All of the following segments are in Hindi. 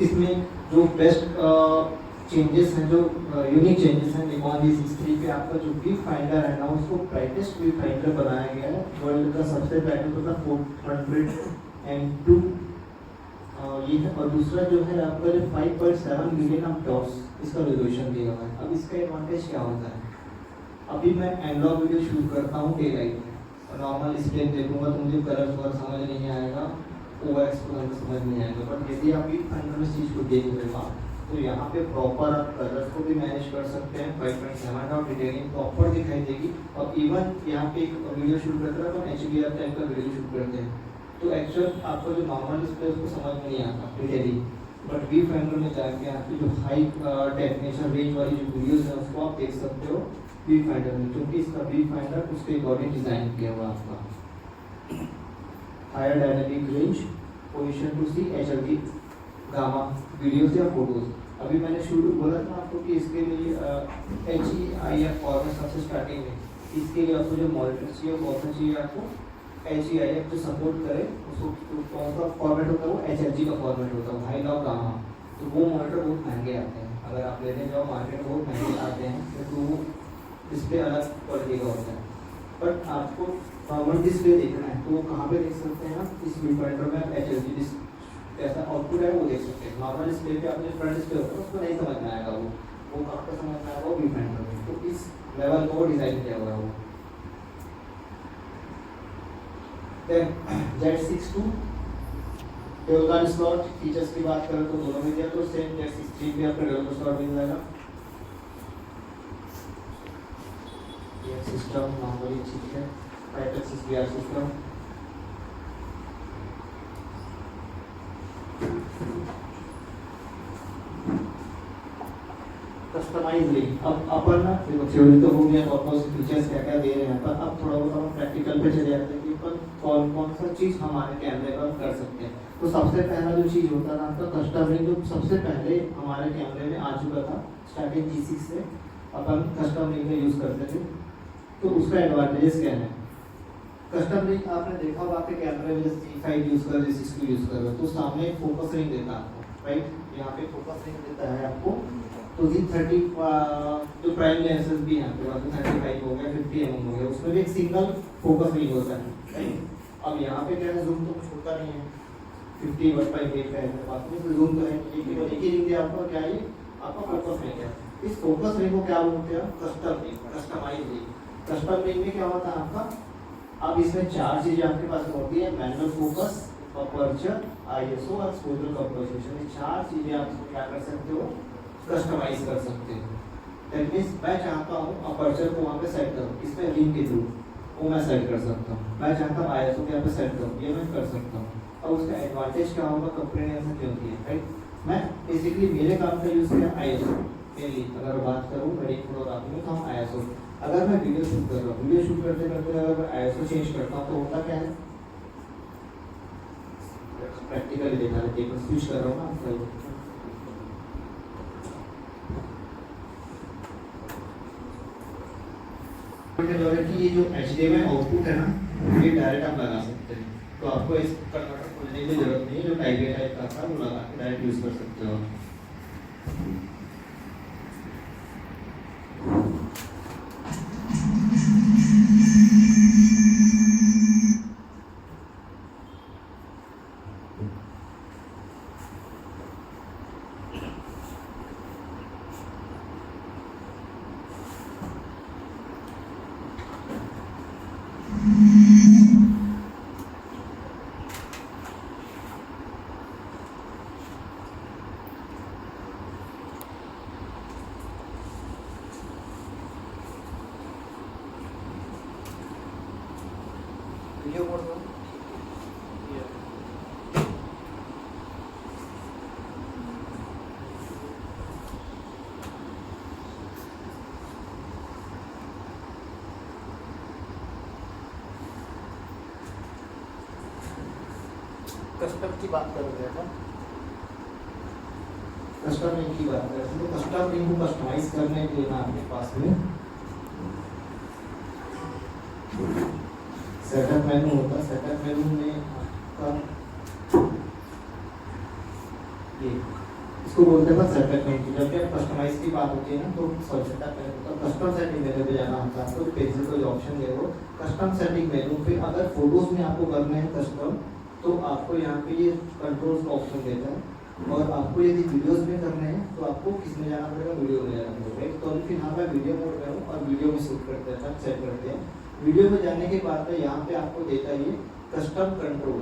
इसमें जो बेस्ट चेंजेस हैं, जो यूनिक चेंजेस हैं निकॉन D63 पे, आपका जो व्यू फाइंडर है ना उसको ब्राइटेस्ट व्यू फाइंडर बनाया गया है। वर्ल्ड का सबसे ब्राइटेस्ट होता है 402 ये है। और दूसरा जो है आपका जो 5.7 मिलियन ऑफ डॉट्स इसका रेजोल्यूशन दिया हुआ है। अब इसका एडवांटेज क्या होता है, अभी मैं एनालॉग वीडियो शूट करता हूँ डे लाइट में और नॉर्मल स्क्रीन देखूंगा तो मुझे कलर वर्क समझ नहीं आएगा, ओवर एक्सपोजर समझ नहीं आएगा। बट यदि आप व्यू फाइंडर में इस चीज़ को देख रहे हो तो यहाँ पे प्रॉपर आप कलर्स को भी मैनेज कर सकते हैं। 5.7 और डिटेलिंग प्रॉपर दिखाई देगी। और इवन यहाँ पे एक वीडियो शूट करते हैं तो HDR टाइप का वीडियो शूट करते हैं तो एक्चुअल आपको जो नॉर्मल डिस्प्ले उसको समझ में नहीं आता डिटेलिंग, बट व्यू फाइंडर में जाके आपकी जो हाई डेफिनेशन रेंज वाली जो वीडियोस है उसको आप देख सकते हो व्यू फाइंडर में, क्योंकि इसका व्यू फाइंडर उसके अकॉर्डिंग डिज़ाइन किया हुआ आपका। Higher dynamic range, position to see HLG gamma videos या फोटोज। अभी मैंने शुरू बोला था आपको कि इसके लिए HEIF फॉर्मेट सबसे स्टार्टिंग में, इसके लिए आपको जो मॉनिटर चाहिए वो कौन सा चाहिए आपको, HEIF जो सपोर्ट करे उसको कौन सा फॉर्मेट होता है वो HLG का फॉर्मेट होता है, हाई लॉ गामा। तो वो मॉनिटर बहुत महंगे आते हैं, अगर आप लेने जाओ मार्केट में बहुत महंगे आते हैं तो वो डिस्प्ले अलग क्वालिटी का होता है। बट आपको नॉर्मल डिस्प्ले देखना है तो वो कहाँ पे देख सकते हैं आप, इस व्यू फाइंडर में आप HLG कैसा आउटपुट है वो देख सकते हैं। नॉर्मल डिस्प्ले पे आपने फ्रंट डिस्प्ले होता है उसको नहीं समझ में आएगा, वो कहाँ पे समझ में आएगा, वो व्यू फाइंडर में। तो इस लेवल को डिज़ाइन किया हुआ है वो। Then Z62 dual card slot features की बात करें तो दोनों में दिया, तो सेम Z63 भी आपको ड्यूल स्लॉट मिल जाएगा। ये सिस्टम नॉर्मली ठीक है, 5-axis VR सिस्टम। कस्टमाइजली अब अपन ना थ्योरी तो हो गया कॉर्पस फीचर्स क्या क्या दे रहे हैं, पर अब थोड़ा बहुत हम प्रैक्टिकल पे चले जाते हैं कि अपन कौन कौन सा चीज़ हमारे कैमरे पर कर सकते हैं। तो सबसे पहला जो चीज़ होता था आपका कस्टम रिंग, जो सबसे पहले हमारे कैमरे में आ चुका था स्टार्टिंग G6 से अपन कस्टम रिंग में यूज़ करते थे। तो उसका एडवांटेजेस क्या है, कस्टम रिंग आपने देखा होगा आपके कैमरे में जैसे C5 यूज़ कर रहे हैं, C6 यूज़ कर रहे हो तो सामने एक फोकस रिंग देता है आपको, राइट, यहाँ पे फोकस रिंग देता है आपको। तो Z30 जो प्राइम लेंसेज भी हैं आपके पास, 35 हो गया, 50 mm हो गया, उसमें भी एक सिंगल फोकस रिंग होता है, राइट। अब यहाँ पे क्या है, जूम तो कुछ होता नहीं है, 50/8 का है मेरे पास में, तो जूम तो है एक ही रिंग दिया आपको, क्या है आपका फोकस रिंग है। इस फोकस रिंग को क्या बोलते हैं, custom ring, customize ring. Custom ring में क्या होता है आपका, अब इसमें 4 चीज़ें आपके पास होती है, मैनुअल फोकस, अपर्चर, ISO और एक्सपोजर कंपोजिशन। ये 4 चीज़ें आप क्या कर सकते हो, कस्टमाइज कर सकते हो। दैट मीन्स मैं चाहता हूँ अपर्चर को वहाँ पे सेट करूँ, इसमें रिंग के थ्रू वो मैं सेट कर सकता हूँ। मैं चाहता हूँ ISO को यहाँ पे सेट करूँ, ये मैं कर सकता हूँ। और उसका एडवांटेज क्या होगा, कंपनी ने ऐसा क्यों किया, राइट। मैं बेसिकली मेरे काम का यूज़ किया ISO मेनली, अगर बात करूँ वेडिंग फोटोग्राफी में तो हम ISO। अगर मैं वीडियो शूट कर रहा हूँ, वीडियो शूट करते करते अगर मैं ISO चेंज करता हूँ तो होता क्या है, प्रैक्टिकली देखा है, एक स्विच कर रहा हूँ ना, कि ये जो HDMI आउटपुट है ना ये डायरेक्ट आप लगा सकते हैं, तो आपको इस कन्वर्टर खोलने की जरूरत नहीं है, जो टाइप ए टाइप का था वो लगा के डायरेक्ट यूज़ कर सकते हो। वीडियो मोड में कस्टम की बात कर रहे हैं, कस्टम रिंग की बात कर रहे हैं। कस्टम रिंग को कस्टमाइज करने के लिए आपके पास में सेटअप मेनू होता है। सेटअप मेनू में आपका ये इसको बोलते हैं सेटअप मेन्यू। जब भी आप कस्टमाइज की बात होती है ना तो सेटअप मेन्यू तो कस्टम सेटिंग मेन्यू पे जाना होता है आपको। तो पेज से कोई ऑप्शन है वो कस्टम सेटिंग मेन्यू। फिर अगर फोटोज में आपको करने हैं कस्टम तो आपको यहाँ पे ये कंट्रोल्स का ऑप्शन देता है। और आपको यदि वीडियोस में करने हैं तो आपको किस में जाना पड़ेगा, वीडियो में जाना पड़ेगा। तो अभी फिलहाल मैं वीडियो मोड में हूँ और वीडियो में शूट करते हैं, सेट करते हैं। वीडियो में जाने के बाद में यहाँ पे आपको देता है ये custom control,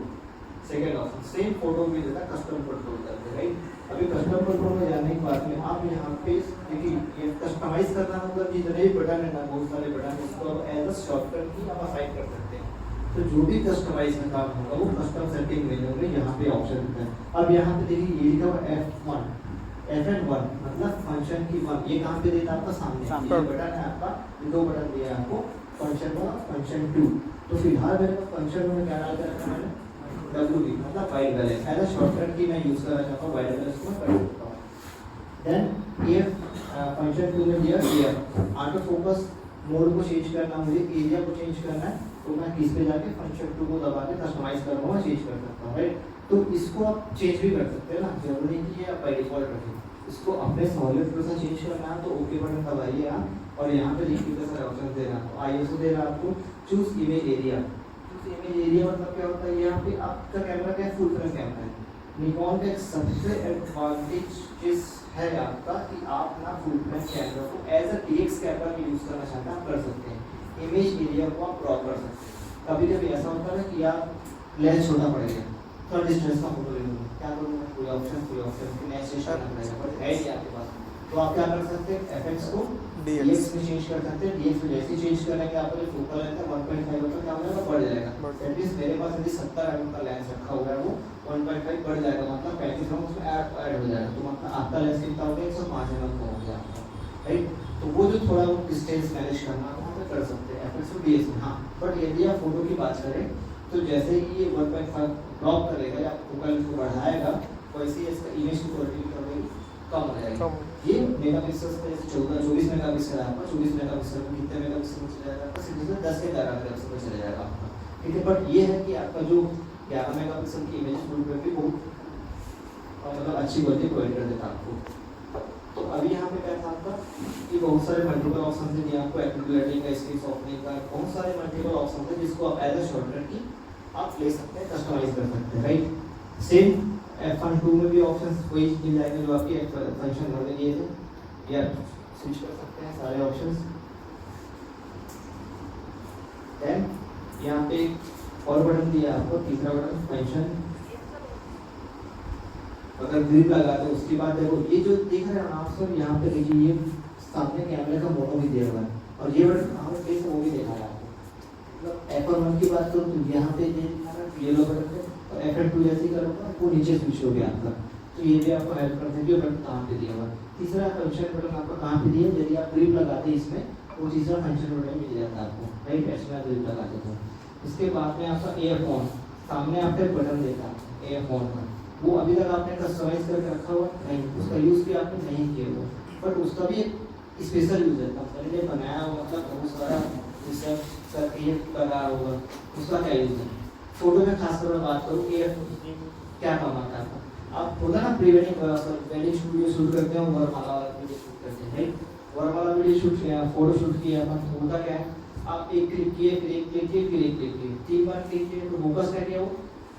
second option same photo में देता है कस्टम कंट्रोल करते, राइट। अभी कस्टम कंट्रोल में जाने के बाद में आप यहाँ पे देखिए ये कस्टमाइज करना मतलब जितने भी बटन है ना, बहुत सारे बटन इसको एज अ शॉर्टकट की आप असाइन कर सकते हैं। तो जो भी कस्टमाइज का काम होगा वो कस्टम सेटिंग मेन्यू में यहाँ पे ऑप्शन होता है। अब यहाँ पे देखिए ये लिखा हुआ F1 FN1 मतलब फंक्शन की 1, ये कहाँ पे देता है आपका सामने ये बटन है आपका, दो बटन दिया है आपको फंक्शन 1 और फंक्शन 2। तो फिलहाल मेरे पास फंक्शन में क्या डाल कर रखा मैंने WB मतलब white balance as a shortcut की मैं यूज करना चाहता हूँ, वाइट बैलेंस को कर सकता हूँ। देन ये फंक्शन 2 में दिया गया ऑटो फोकस मोड को चेंज करना, मुझे एरिया को चेंज करना है तो मैं किस पे जाके फंक्शन 2 को दबा के कस्टमाइज कर पाऊंगा, चेंज कर सकता हूँ, राइट। तो इसको आप चेंज भी कर सकते हैं ना, जरूरी नहीं कि ये आप बाय डिफॉल्ट रखें। इसको अपने सहूलियत के साथ चेंज करना है तो ओके बटन दबाइए आप और यहाँ पे देखिए कितने सारे ऑप्शन दे रहा है। ISO दे रहा है आपको, choose image area. Choose image area मतलब क्या होता है, यहाँ पे आपका कैमरा क्या है, फुल फ्रेम कैमरा है। निकॉन का एक सबसे एडवांटेज चीज है आपका कि आप ना फुल फ्रेम कैमरा को एज अ DX कैमरा में यूज करना चाहते हैं आप कर सकते हैं। इमेज एरिया को आप क्रॉप कर सकते हैं। कभी कभी ऐसा होता है कि आप लेंस छोटा पड़ गया, थोड़ा डिस्टेंस का फोटो ले लूँगा, क्या करूँगा, कोई ऑप्शन फिर नेक्स्ट स्टेशन करना पड़ेगा, बट है ही आपके पास। तो आप क्या कर सकते हैं, FX को DX में चेंज कर सकते हैं। DX में जैसे चेंज करने के आपका जो फोकल लेंथ है 1.5 होता है, क्या होगा बढ़ जाएगा। एटलीस्ट मेरे पास यदि 70 mm का लेंस रखा हुआ है वो 1.5 बढ़ जाएगा, मतलब 35 mm उसमें ऐड हो जाएगा। तो मतलब आपका लेंस कितना हो गया, 105 mm का हो गया आपका, राइट। तो वो जो थोड़ा वो डिस्टेंस मैनेज करना वहाँ पे कर सकते हैं FX और DX में। हाँ, बट यदि आप फोटो की बात करें तो जैसे ही ये 1.5 ड्रॉप करेगा या फोकल को बढ़ाएगा वैसे ही इसका इमेज की क्वालिटी भी कम हो जाएगी। ये मेगापिक्सल पे 24 मेगापिक्सल है आपका, 24 मेगापिक्सल में कितने मेगापिक्सल में चला जाएगा, सीधे 10 के 11 मेगापिक्सल में चला जाएगा आपका, ठीक है। बट ये है कि आपका जो 11 मेगापिक्सल की इमेज फुल फ्रेम भी बहुत मतलब अच्छी क्वालिटी प्रोवाइड कर देता है आपको। तो अभी यहाँ पे क्या था आपका, ये बहुत सारे मल्टीपल ऑप्शन थे दिए आपको, एक्टिविटी का, स्क्रीन सॉफ्टनिंग का, बहुत सारे मल्टीपल ऑप्शन थे जिसको आप एज अ शॉर्टकट की आप ले सकते हैं, कस्टमाइज कर सकते हैं, राइट। सेम F1 2 में भी ऑप्शंस वही मिल जाएंगे जो आपके फंक्शन भर में दिए थे, या स्विच कर सकते हैं सारे ऑप्शंस। देन यहाँ पे और बटन दिया आपको, तीसरा बटन फंक्शन, अगर ग्रिप लगाते हैं उसके बाद देखो ये जो दिख रहा है आप सब, यहाँ पे देखिए ये सामने कैमरे का मोटो भी दिया हुआ है और ये बटन कहाँ पे प्लेस है वो भी देखा है आपको। मतलब F1 की बात करूँ तो यहाँ पे ये दिखा रहा है येलो बटन पे, और F2 जैसे करूँगा वो नीचे स्विच हो गया आपका। तो ये भी आपको हेल्प करते हैं कि बटन कहाँ पे दिया हुआ है। तीसरा फंक्शन बटन आपका कहाँ पे दिया, यदि आप ग्रिप लगाते हैं इसमें वो तीसरा फंक्शन बटन मिल जाता है आपको, राइट। ऐसे में ग्रिप लगाते थे। इसके बाद में आपका एयरफोन, सामने आपका एक बटन देखा एयरफोन का, वो अभी तक आपने कस्टमाइज करके रखा हुआ नहीं, उसका यूज़ भी आपने नहीं किया हुआ, बट उसका भी स्पेशल यूज है। कंपनी ने बनाया हुआ मतलब बहुत सारा रिसर्च करके करा होगा, उसका क्या यूज है। फोटो में खासकर मैं बात करूँ कि क्या काम आता है, आप होता ना प्री वेडिंग वीडियो शूट करते हैं, वरमाला वीडियो शूट करते हैं, राइट। वरमाला वीडियो शूट किया, फोटो शूट किया, मतलब होता क्या है, आप एक क्लिक किए, फिर एक क्लिक किए, फिर एक क्लिक किए, 3 बार क्लिक किए तो फोकस क्या किया वो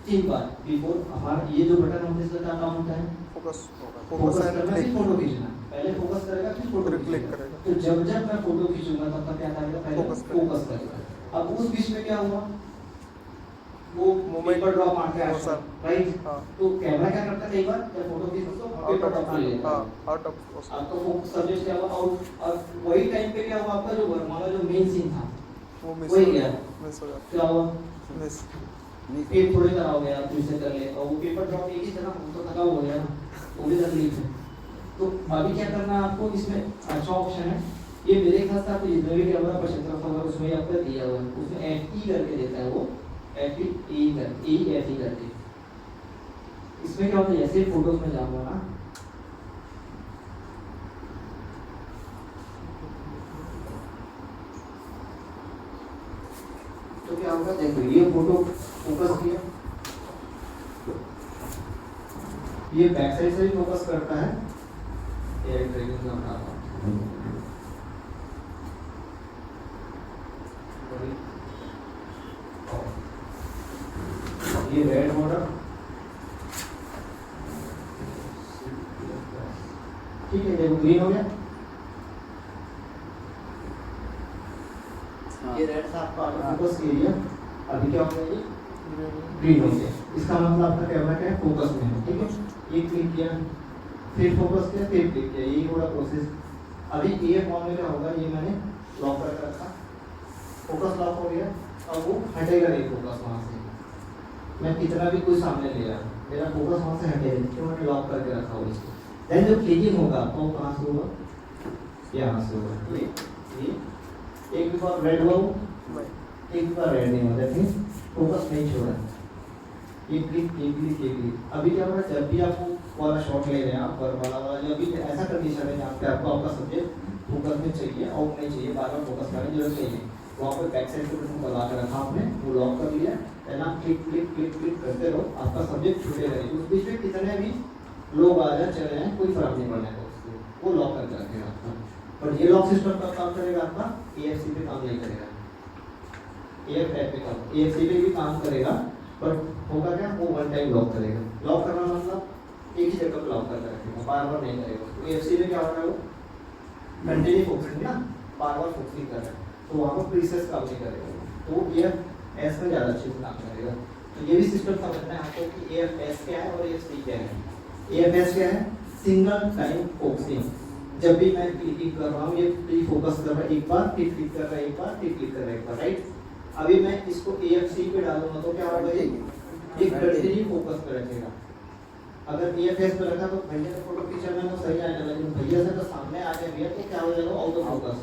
3 बार बिफोर हमारा ये जो बटन होता है इसका क्या काम होता है, फोकस करना, फिर फोटो खींचना। पहले फोकस करेगा फिर फोटो क्लिक करेगा। तो जब जब मैं फोटो खींचूंगा तब तक क्या करेगा, पहले फोकस करेगा। अब उस बीच में क्या हुआ, वो पेपर ड्रॉप मारते हैं, राइट। तो कैमरा क्या करता है, कई बार जब फोटो खींचो तो पेपर ड्रॉप ले लेता है, आउट ऑफ आपका फोकस सब्जेक्ट क्या हुआ आउट, और वही टाइम पे क्या हुआ आपका जो वरमाला जो मेन सीन था वो वही गया, क्या हुआ मिस, एक थोड़ी तरह हो गया, फिर से कर ले, और वो पेपर ड्रॉप एक ही तरह तो थका हो गया, वो भी तकलीफ है। तो अभी क्या करना है आपको, इसमें अच्छा ऑप्शन है, ये मेरे ख्याल से आपको जितना भी कैमरा 75 होगा उसमें आपका दिया हुआ है, उसमें FE करके देता है वो, FE करके। इसमें क्या होता है, जैसे फोटोज में जाऊंगा ना, तो क्या होगा, देखो ये फोटो फोकस किया, ये बैक साइड से भी फोकस करता है। ये एक ट्रेनिंग में बताता हूँ। ये रेड बॉर्डर, ठीक है, देखो ग्रीन हो गया। ये रेड था आपका फोकस एरिया, अभी क्या हो गया, ये ग्रीन हो गया। इसका मतलब आपका कैमरा क्या है, फोकस में है, ठीक है। ये क्लिक किया, फिर फोकस किया, फिर क्लिक किया, यही पूरा प्रोसेस। अभी ये फॉर्म में क्या होगा, ये मैंने लॉक करके रखा, फोकस लॉक हो गया, अब वो हटेगा नहीं फोकस वहाँ से। मैं कितना भी कुछ सामने ले रहा, मेरा फोकस वहाँ से हटेगा, क्यों मैंने लॉक करके रखा हुआ इसको। देन जब क्लिकिंग होगा तो कहाँ से होगा, यहाँ से होगा। ये एक भी बार रेड हुआ, एक बार रेड नहीं होता, फिर फोकस नहीं छोड़ा। ये क्लिक, ये क्लिक, ये क्लिक। अभी क्या होगा, जब भी आप वाला शॉट ले रहे हैं, आप वाला जब भी ऐसा कंडीशन है जहाँ पे आपको आपका सब्जेक्ट फोकस में चाहिए, आउट नहीं चाहिए, बार बार फोकस करने की जरूरत नहीं है, वहाँ पर बैक साइड पे बता कर रखा आपने, वो लॉक कर लिया, है ना। क्लिक क्लिक क्लिक क्लिक करते रहो, आपका सब्जेक्ट छूटेगा नहीं। उस बीच में कितने भी लोग आ जाए चले जाए, कोई फर्क नहीं पड़ने का, वो लॉक करके रखेगा आपका। बट ये लॉक सिस्टम का काम करेगा आपका, AFC पे काम नहीं करेगा, AFF पे काम, AFC पे भी काम करेगा, बट होगा क्या, वो वन टाइम लॉक करेगा। लॉक करना मतलब एक ही जगह पे लॉक करके रखेगा, बार बार नहीं करेगा। तो AFC में क्या हो रहा है, वो कंटिन्यू फोकसिंग ना, बार बार फोकसिंग कर रहा है, तो वहाँ पर प्रीसेस काम नहीं करेगा, तो AFS में ज़्यादा अच्छे से काम करेगा। तो ये भी सिस्टम समझना है आपको कि AFS क्या है और AFC क्या है। AFS क्या है, सिंगल टाइम फोकसिंग। जब भी मैं क्लिक कर रहा हूँ, ये प्री फोकस कर रहा है एक बार, फिर क्लिक कर रहा है एक बार, फिर क्लिक कर रहा है एक बार, राइट। अभी मैं इसको AFC पे डालूंगा तो क्या होगा, ये कंटिन्यू फोकस पे रखेगा। अगर AFS पे रखा तो भैया का फोटो खींचा मैंने तो सही आएगा, लेकिन भैया से तो सामने आ गया भैया, तो क्या हो जाएगा, आउट ऑफ फोकस,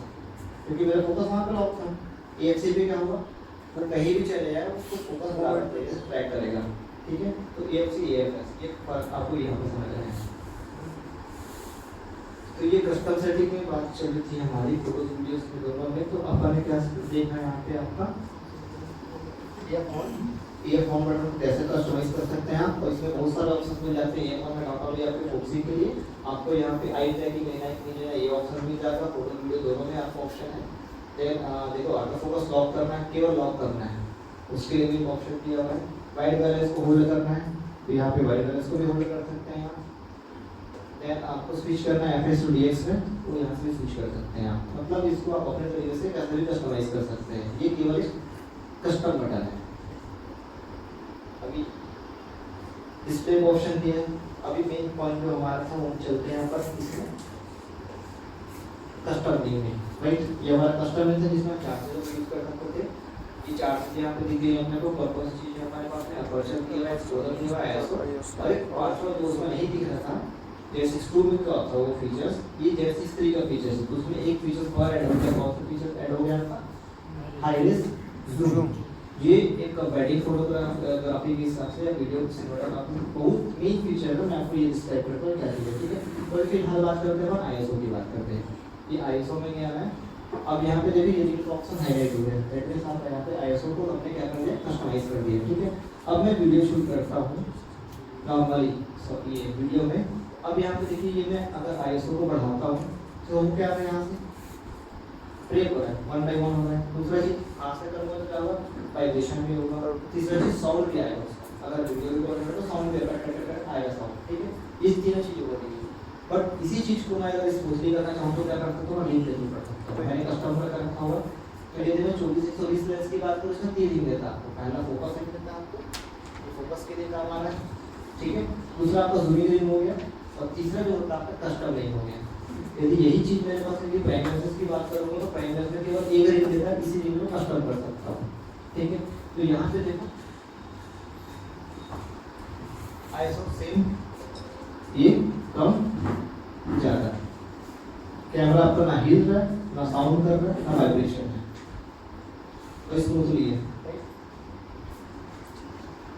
क्योंकि मेरा फोकस वहाँ पे लॉक था। AFC पे क्या होगा, वो कहीं भी चले जाए उसको फोकस बराबर ट्रैक करेगा, ठीक है। तो AFC AFS ये फर्क आपको यहाँ पे समझना है। तो ये कस्टम सेटिंग में बात चल रही थी हमारी फोटोज वीडियोस के दोनों में। तो अपन ने क्या देखा है यहाँ पे, आपका ये फॉर्म बटन कैसे कस्टमाइज कर सकते हैं आप, और इसमें बहुत सारे ऑप्शन मिल जाते हैं। ये फॉर्म में डाटा भी आपके फोकसिंग के लिए, आपको यहाँ पे आई टैगिंग लेना है, ये ऑप्शन मिल जाएगा। फोटो वीडियो दोनों में आपका ऑप्शन है। देन देखो ऑटो फोकस लॉक करना है, केवल लॉक करना है, उसके लिए भी ऑप्शन दिया हुआ है। वाइट बैलेंस को होल्ड करना है, तो यहाँ पे वाइट बैलेंस को भी होल्ड कर सकते हैं आप। देन आपको स्विच करना है FS to DX में, तो यहाँ से स्विच कर सकते हैं आप। मतलब इसको आप अपने तरीके से कैसे भी कस्टमाइज कर सकते हैं, ये केवल एक कस्टम बटन है। अभी डिस्प्ले ऑप्शन दिया है। अभी मेन पॉइंट जो हमारा था वो चलते हैं यहाँ पर इसमें कस्टम नेम में, राइट। ये हमारा कस्टम नेम है जिसमें चार चीज़ों यूज कर सकते थे। ये चार चीज़ें यहाँ पे दी गई हमने को, पर्पस चीज़ हमारे पास में अपर्चर किया है, एक्सप्लोरर किया है, ISO और एक पांचवा जो उसमें नहीं दिख रहा था JS2 में का था वो फीचर्स, ये JS3 का फीचर्स है। उसमें एक फीचर्स और ऐड हो गया, कौन सा फीचर ऐड हो गया आपका, हाई रेस जूम। ये एक वेडिंग फोटोग्राफी के हिसाब से वीडियो सिनेमेटोग्राफी बहुत मेन फीचर है। मैं आपको ये डिस्क्राइब करता हूँ क्या चीज़ है, ठीक है। और फिर हर बात करते हैं ISO की बात करते हैं। ये ISO में क्या है, अब यहाँ पे देखिए ये ऑप्शन हाईलाइट हुए हैं, दैट मींस आप यहाँ पे ISO को हमने क्या कर दिया, कस्टमाइज कर दिया, ठीक है। अब मैं वीडियो शूट करता हूँ नॉर्मली सब ये वीडियो में। अब यहाँ पे देखिए ये मैं अगर ISO को बढ़ाता हूँ तो हम क्या है, यहाँ से ब्रेक हो रहा है, 1 by 1 हो रहा है। दूसरा चीज हाथ से करूँगा तो क्या होगा, वाइब्रेशन भी होगा। और तीसरा चीज साउंड भी आएगा उसका, अगर वीडियो रिकॉर्ड करें तो साउंड भी आएगा साउंड, ठीक है। ये तीनों चीज़ें होती है। बट इसी चीज़ को मैं अगर स्मूथली करना चाहूँ तो क्या कर सकता हूँ, लिंक देनी पड़ सकता है। मैंने कस्टमर का रखा हुआ, तो यदि मैं 24-120 लेंस की बात करूँ इसमें 3 लिंक देता है आपको। पहला फोकस लिंक देता है आपको, फोकस के लिए काम आ रहा है, ठीक है। दूसरा आपका जूमिंग लिंक हो गया, और तीसरा जो होता है आपका कस्टम लिंक हो गया। यदि यही चीज़ मेरे पास है, प्राइम लेंसेज की बात करूँगा तो प्राइम लेंस में केवल एक लिंक देता है, इसी लिंक में कस्टम कर सकता हूँ, ठीक है। तो यहाँ पे देखो ISO सेम, ये कम ज़्यादा, कैमरा आपका ना हिल रहा है, ना साउंड कर रहा है, ना वाइब्रेशन है, तो स्मूथली है।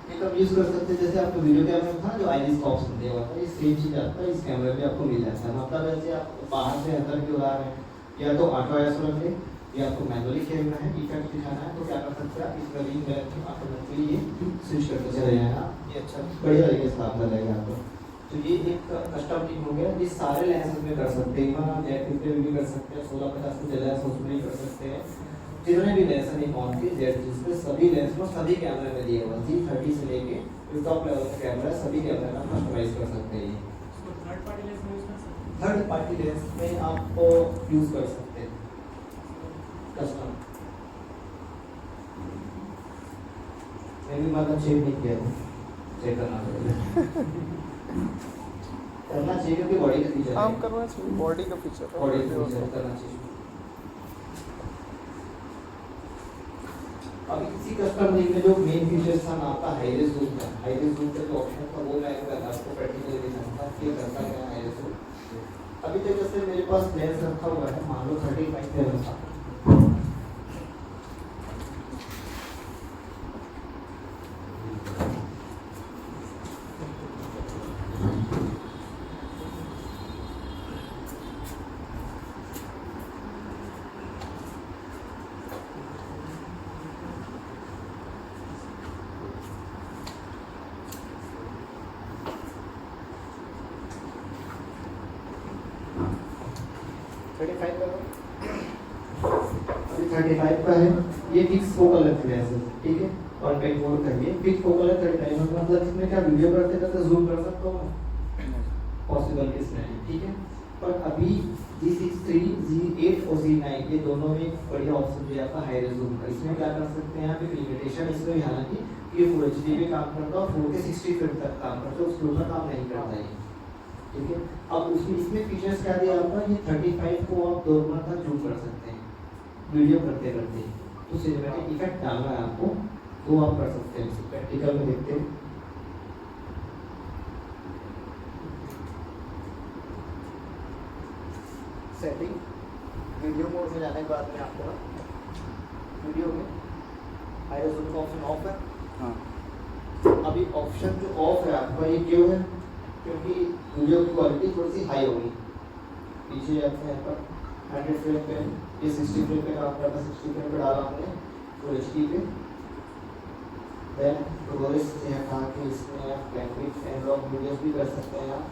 ये कब यूज़ कर सकते हैं, जैसे आपको वीडियो कैमरा में था जो आईरिस का ऑप्शन दिया हुआ था, ये सेम चीज़ आपका इस कैमरे में आपको मिल जाता है। मतलब जैसे आप बाहर से अंदर की उड़ा रहे हैं, या तो ऑटो ISO रख लें, या आपको मैनुअली खेलना है, इफेक्ट दिखाना है, तो क्या कर सकते हैं आप, इसका लिंक ऑटोमेटिकली ये स्विच करके चले जाएगा। ये अच्छा बढ़िया तरीके से काम कर लेगा आपको। तो ये एक कस्टम टिक हो गया, ये सारे लेंसेज में कर सकते हैं। इवन आप Z50 में भी कर सकते हैं, 16-50 में ज़्यादा है उसमें भी कर सकते हैं। जितने भी लेंस हैं निकॉन के Z पे सभी लेंस में सभी कैमरे में दिए हुए हैं। G30 से लेके जो टॉप लेवल का कैमरा है सभी कैमरे में कस्टमाइज कर सकते हैं। थर्ड पार्टी लेंस में यूज कर सकते हैं। थर्ड पार्टी लेंस में आप यूज कर सकते हैं कस्टम। मैं भी मतलब चेक नहीं किया, चेक करना पड़ेगा। करना चाहिए क्योंकि बॉडी का फीचर काम करना चाहिए, बॉडी का फीचर है, बॉडी का फीचर करना चाहिए। अभी किसी कस्टम रिंग में जो मेन फीचर्स था ना आपका हाई रेज जूम का, हाई रेज जूम का जो ऑप्शन था वो मैं आपको प्रैक्टिकली दिखाऊंगा कि करता क्या है हाई रेज जूम। अभी तक जैसे मेरे पास लेंस रखा हुआ है, मान लो 35 लेवल का, अभी 35 का है, ये फिक्स फोकल लेंथ है, ठीक है। और 1.4 का ये फिक्स फोकल लेंथ 35 मतलब इसमें क्या वीडियो करते करते जूम कर सकता हूँ, पॉसिबल केस नहीं, ठीक है। पर अभी G63, G8 और G9 ये दोनों में बढ़िया ऑप्शन दिया आपका हाई रेज जूम का। इसमें क्या कर सकते हैं, यहाँ पे लिमिटेशन इसमें भी हालांकि ये फुल एचडी पे काम करता है और 4K 60 फ्रेम तक काम करता है, उसके ऊपर काम नहीं करता है, ठीक है। अब उसमें इसमें फीचर्स क्या दिया आपका, ये 35 को आप 2 गुना तक जूम कर सकते हैं वीडियो करते करते। तो सिनेमैटिक इफेक्ट डालना है आपको तो आप कर सकते हैं। प्रैक्टिकल में देखते हैं। सेटिंग वीडियो मोड में जाने के बाद में आपको वीडियो में हाई रेजोल्यूशन का ऑप्शन ऑफ है। हाँ, अभी ऑप्शन जो ऑफ है आपका ये क्यों है, क्योंकि वीडियो की क्वालिटी थोड़ी सी हाई होगी। पीछे आपने यहाँ पर 100 फ्रेम पे, ये 60 फ्रेम पे काम करता है, 60 फ्रेम पे डाला हमने फुल एचडी पे। देन प्रोग्रेस से हटा के इसमें आप कैमरिक एंड रॉक वीडियोस भी कर सकते हैं आप।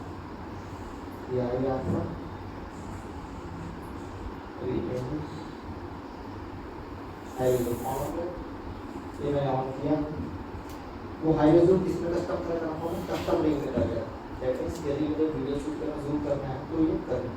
ये आएगा आपका हाई रेजोल्यूशन ऑन है, ये मैंने ऑन किया। वो हाई रेजोल्यूशन किसमें कस्टम करना होगा, कस्टम रिंग में कर गया। दैट मींस यदि मुझे वीडियो शूट करना जूम करना है तो ये करें।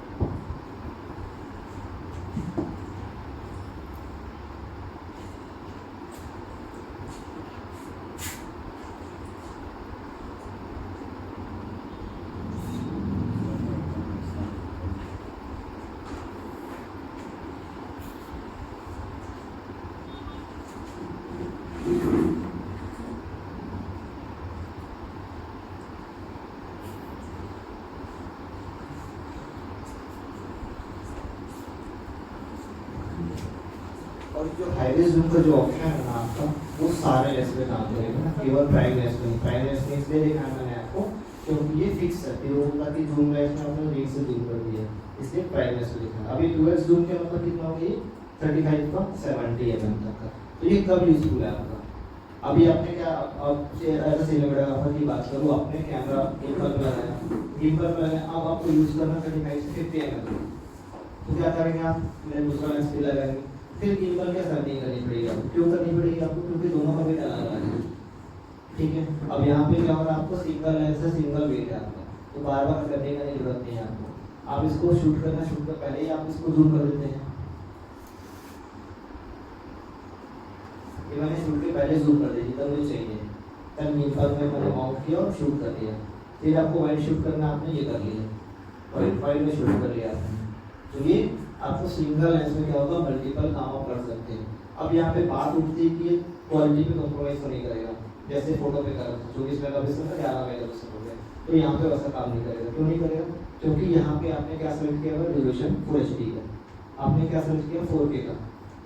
और जो हाई रेज जूम का जो ऑप्शन है ना आपका, वो सारे लेंस में काम करेगा ना, केवल प्राइम लेंस में। प्राइम लेंस में इसलिए दिखाया मैंने आपको क्योंकि ये फिक्स है, ये होगा कि जूम लेंस में आपने रिंग से जूम कर दिया, इसलिए प्राइम लेंस में दिखा। अभी 2x जूम के मतलब कितना हो गया, 35 का 70 mm तक का। तो ये कब यूजफुल है आपका, अभी आपने क्या, अब ऐसा सिनेमेटोग्राफर की बात करूँ, आपने कैमरा गिम्बल में लगाया, अब आपको यूज करना 35 से 50 mm, तो क्या करेंगे आप, दूसरा लेंस भी लगाएंगे, फिर गिम्बल क्या सेटिंग करनी पड़ेगी आपको। क्यों करनी पड़ेगी आपको, क्योंकि दोनों का वेट अलग अलग है, ठीक है। अब यहाँ पे क्या हो रहा है, आपको सिंगल लेंस है, सिंगल वेट है आपका, तो बार बार करने का जरूरत नहीं है आपको। आप इसको शूट कर पहले ही आप इसको जूम कर देते हैं। ये मैंने शूट के पहले जूम कर दी तब मुझे चाहिए, तब गिम्बल में मैंने माउंट किया और शूट कर दिया। फिर आपको वाइड शूट करना, आपने ये कर लिया, वाइड में शूट कर लिया आपने। तो ये आपको सिंगल लेंस में क्या होगा, मल्टीपल काम आप कर सकते हैं। अब यहाँ पे बात उठती है कि क्वालिटी पे कॉम्प्रोमाइज तो नहीं करेगा, जैसे फोटो पे कर 24 मेगापिक्सल का 11 मेगापिक्सल हो गया, तो यहाँ पे वैसा काम नहीं करेगा। क्यों नहीं करेगा, क्योंकि यहाँ पे आपने क्या सेलेक्ट किया हुआ, रेजोल्यूशन फुल एचडी का, आपने क्या सेलेक्ट किया 4K का,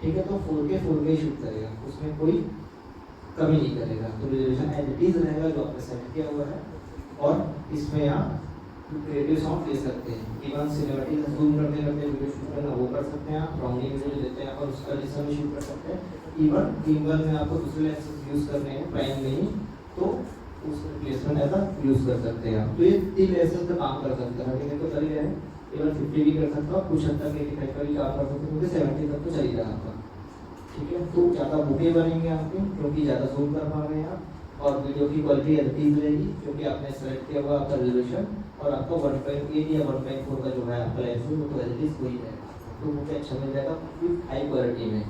ठीक है। तो 4K ही शूट करेगा, उसमें कोई कमी नहीं करेगा। तो रेजोल्यूशन एज इट इज रहेगा जो आपने सेलेक्ट किया हुआ है। और इसमें आप क्रिएटिव सॉन्ग ले सकते हैं, इवन सिनेमैटिक जूम करते करते वीडियो शूट करना वो कर सकते हैं आप, राउंडिंग वीडियो लेते हैं और उसका डिस्टेंस भी शूट कर सकते हैं। इवन गिम्बल में आपको दूसरे लेंस यूज करने हैं प्राइम में ही, तो उस रिप्लेसमेंट ऐसा यूज कर सकते हैं आप। तो ये 3 लेसन पे काम कर सकते हैं। अभी तो चल गया है, केवल 50 भी कर सकता हूँ, कुछ हद तक 85 का भी काम कर सकते हैं, क्योंकि 70 तक तो चल ही रहा आपका। ठीक है, तो ज़्यादा बुके बनेंगे आपके, क्योंकि ज़्यादा जूम कर पा रहे हैं आप, और वीडियो की क्वालिटी एचडी रहेगी, क्योंकि आपने सेलेक्ट किया हुआ आपका रेजोल्यूशन, और आपका 1.8 या 1.4 का जो है आपका लेंस वो तो एचडी कोई रहेगा, तो मुझे अच्छा मिल जाएगा हाई क्वालिटी में।